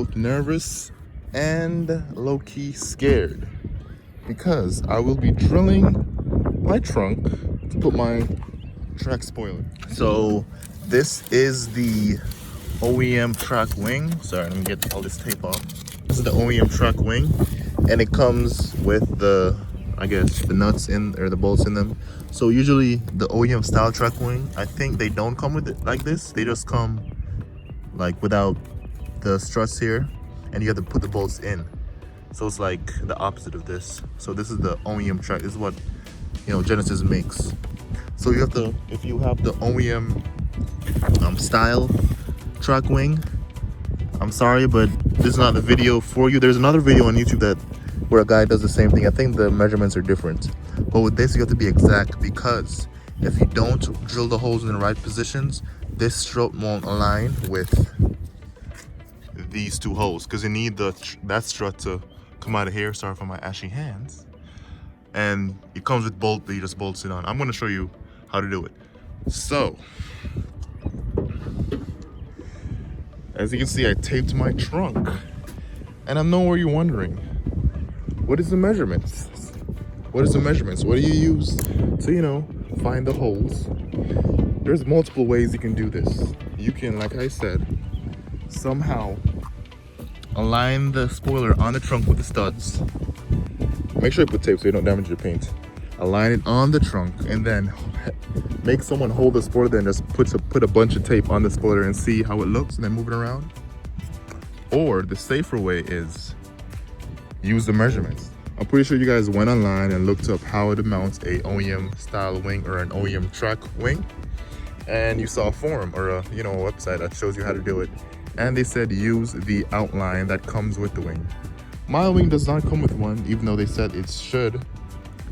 Both nervous and low-key scared because I will be drilling my trunk to put my track spoiler. So this is the OEM track wing. Sorry, let me get all this tape off. This is the OEM track wing, and it comes with the, I guess, the nuts in, or the bolts in them. So usually the OEM style track wing, I think they don't come with it like this. They just come like without the struts here, and you have to put the bolts in. So it's like the opposite of this. So this is the OEM track. This is what, you know, Genesis makes. So you have to, if you have the OEM style track wing, I'm sorry, but this is not the video for you. There's another video on YouTube that where a guy does the same thing. I think the measurements are different, but with this you have to be exact, because if you don't drill the holes in the right positions, this strut won't align with these two holes, because you need that strut to come out of here. Sorry for my ashy hands. And it comes with bolt that you just bolts it on. I'm going to show you how to do it. So as you can see, I taped my trunk, and I know where you're wondering, what is the measurements? What is the measurements? What do you use to, you know, find the holes? There's multiple ways you can do this. You can, like I said, somehow align the spoiler on the trunk with the studs. Make sure you put tape so you don't damage your paint. Align it on the trunk, and then make someone hold the spoiler, then just put a bunch of tape on the spoiler and see how it looks, and then move it around. Or the safer way is use the measurements. I'm pretty sure you guys went online and looked up how to mount a OEM style wing or an OEM track wing, and you saw a forum or a, you know, a website that shows you how to do it, and they said use the outline that comes with the wing. My wing does not come with one, even though they said it should.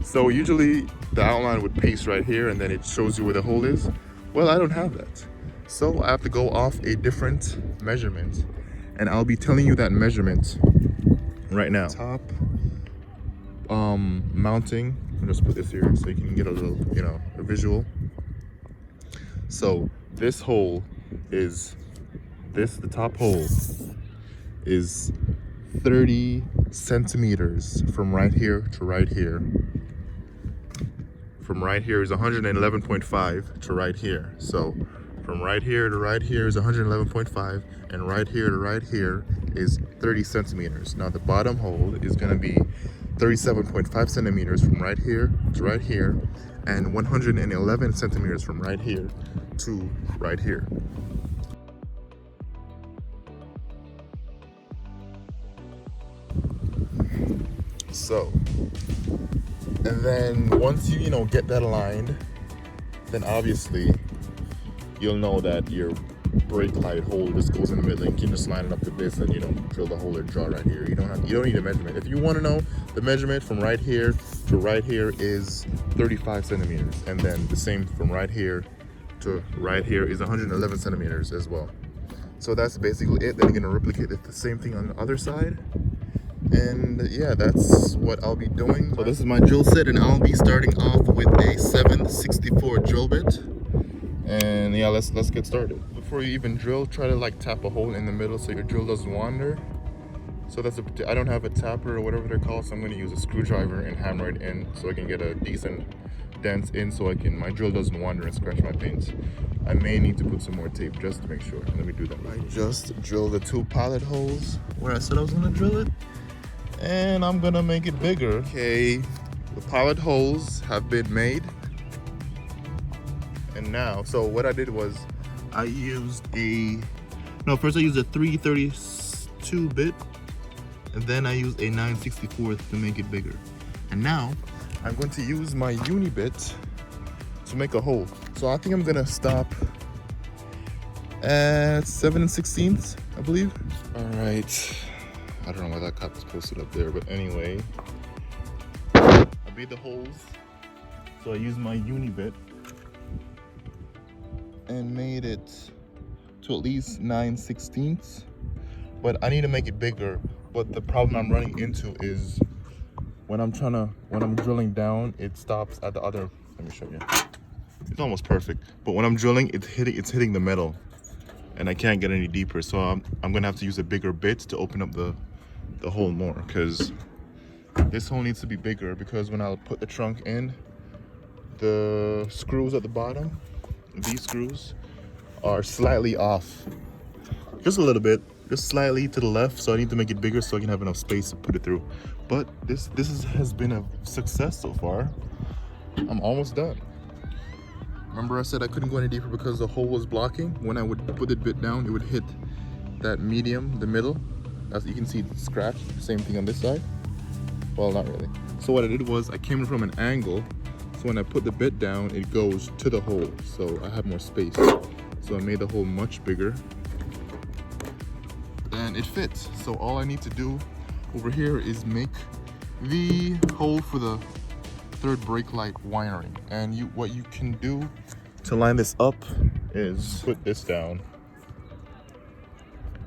So usually the outline would paste right here, and then it shows you where the hole is. Well, I don't have that, so I have to go off a different measurement, and I'll be telling you that measurement right now. Top mounting, I'll just put this here so you can get a little, you know, a visual. So this hole is the top hole is 30 centimeters from right here to right here. From right here is 111.5 to right here. So from right here to right here is 111.5, and right here to right here is 30 centimeters. Now the bottom hole is going to be 37.5 centimeters from right here to right here, and 111 centimeters from right here to right here. So, and then once you know, get that aligned, then obviously you'll know that your brake light hole just goes in the middle, and you can just line it up to this, and you know, drill the hole or draw right here. You don't need a measurement. If you want to know, the measurement from right here to right here is 35 centimeters, and then the same from right here to right here is 111 centimeters as well. So that's basically it. Then you're gonna replicate the same thing on the other side. And yeah, that's what I'll be doing. So this is my drill set, and I'll be starting off with a 764 drill bit. And yeah, let's get started. Before you even drill, try to like tap a hole in the middle so your drill doesn't wander. So I don't have a tapper or whatever they're called, so I'm going to use a screwdriver and hammer it in so I can get a decent dent in, so my drill doesn't wander and scratch my paint. I may need to put some more tape just to make sure. Let me do that. I just drilled the 2 pilot holes where I said I was going to drill it, and I'm going to make it bigger. Okay, the pilot holes have been made. And now, so what I did was I used first I used a 332 bit, and then I used a 9/64 to make it bigger. And now I'm going to use my uni bit to make a hole. So I think I'm gonna stop at 7 16ths, I believe. All right, I don't know why that cup is posted up there, but anyway, I made the holes. So I used my uni bit and made it to at least 9/16ths, but I need to make it bigger. But the problem I'm running into is when I'm drilling down, it stops at the other. Let me show you. It's almost perfect, but when I'm drilling, it's hitting the metal, and I can't get any deeper, so I'm gonna have to use a bigger bit to open up the hole more, because this hole needs to be bigger, because when I'll put the trunk in, the screws at the bottom, these screws are slightly off, just a little bit, just slightly to the left, so I need to make it bigger so I can have enough space to put it through. But this has been a success so far. I'm almost done. Remember I said I couldn't go any deeper because the hole was blocking? When I would put the bit down, it would hit that medium, the middle. As you can see, the scratch. Same thing on this side. Well, not really. So what I did was I came from an angle, so when I put the bit down, it goes to the hole, so I have more space. So I made the hole much bigger, and it fits. So all I need to do over here is make the hole for the third brake light wiring. And what you can do to line this up is put this down,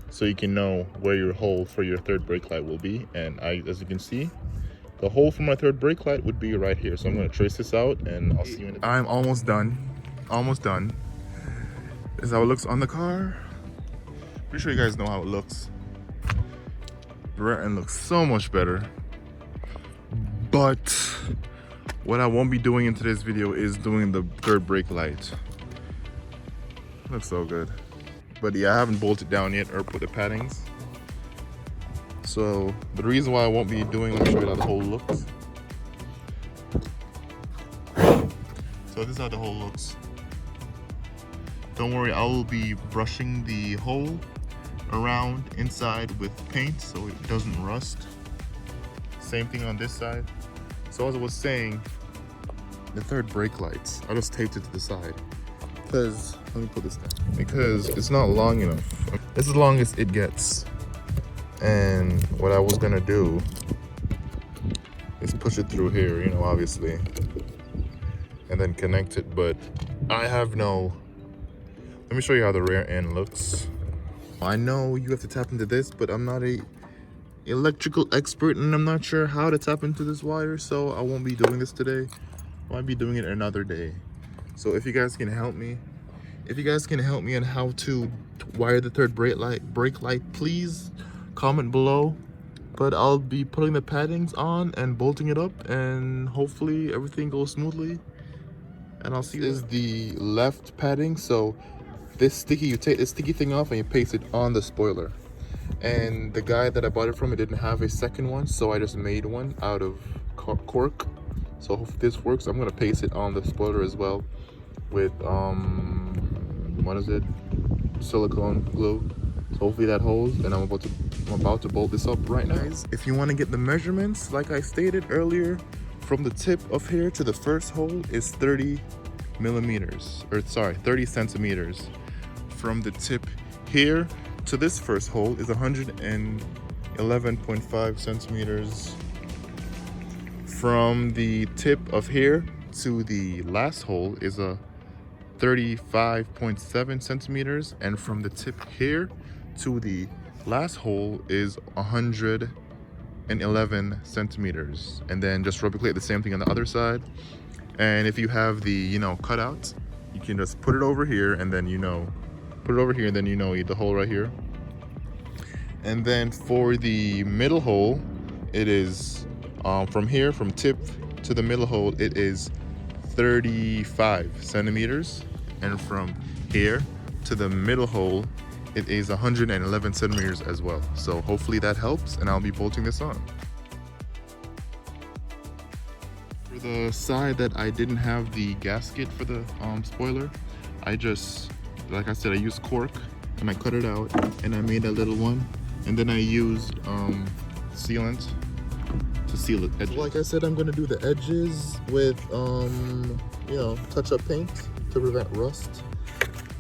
so you can know where your hole for your third brake light will be. And as you can see, the hole for my third brake light would be right here. So I'm gonna trace this out, and I'll see you in a bit. I'm almost done. Almost done. This is how it looks on the car. Pretty sure you guys know how it looks. The rear end looks so much better. But what I won't be doing in today's video is doing the third brake light. Looks so good. But yeah, I haven't bolted down yet or put the paddings. So the reason why I won't be doing, let me show you how the hole looks. So this is how the hole looks. Don't worry, I will be brushing the hole around inside with paint so it doesn't rust. Same thing on this side. So as I was saying, the third brake lights, I just taped it to the side. Because, let me put this down. Because it's not long enough. This is the longest it gets. And what I was gonna do is push it through here, you know, obviously, and then connect it, but I have no, let me show you how the rear end looks. I know you have to tap into this, but I'm not a electrical expert, and I'm not sure how to tap into this wire, so I won't be doing this today. I might be doing it another day. So if you guys can help me, on how to wire the third brake light, please comment below. But I'll be putting the paddings on and bolting it up, and hopefully everything goes smoothly. And I'll see you. This is the left padding. So this sticky, you take this sticky thing off and you paste it on the spoiler. And the guy that I bought it from, it didn't have a second one, so I just made one out of cork. So hopefully this works. I'm gonna paste it on the spoiler as well with what is it? Silicone glue. So hopefully that holds, and I'm about to bolt this up right now. Guys, if you want to get the measurements, like I stated earlier, from the tip of here to the first hole is 30 millimeters, or sorry, 30 centimeters. From the tip here to this first hole is 111.5 centimeters. From the tip of here to the last hole is a 35.7 centimeters, and from the tip here to the last hole is 111 centimeters. And then just replicate the same thing on the other side. And if you have the, you know, cutouts, you can just put it over here, and then, you know, put it over here, and then, you know, the hole right here. And then for the middle hole, it is from here, from tip to the middle hole, it is 35 centimeters. And from here to the middle hole, it is 111 centimeters as well. So hopefully that helps, and I'll be bolting this on. For the side that I didn't have the gasket for the spoiler, I just, like I said, I used cork and I cut it out and I made a little one, and then I used sealant to seal it. Like I said, I'm gonna do the edges with you know, touch-up paint to prevent rust.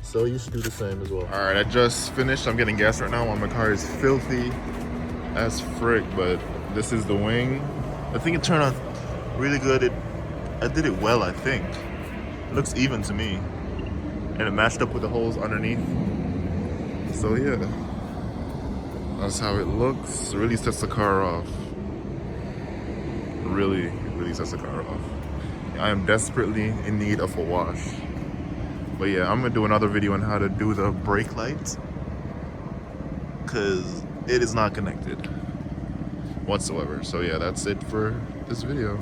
So you should do the same as well. All right, I just finished. I'm getting gas right now while my car is filthy as frick, but this is the wing. I think it turned out really good. I did it well, I think. It looks even to me. And it matched up with the holes underneath. So yeah, that's how it looks. It really sets the car off. Really sets the car off. I am desperately in need of a wash. But yeah, I'm gonna do another video on how to do the brake lights, because it is not connected whatsoever. So yeah, that's it for this video.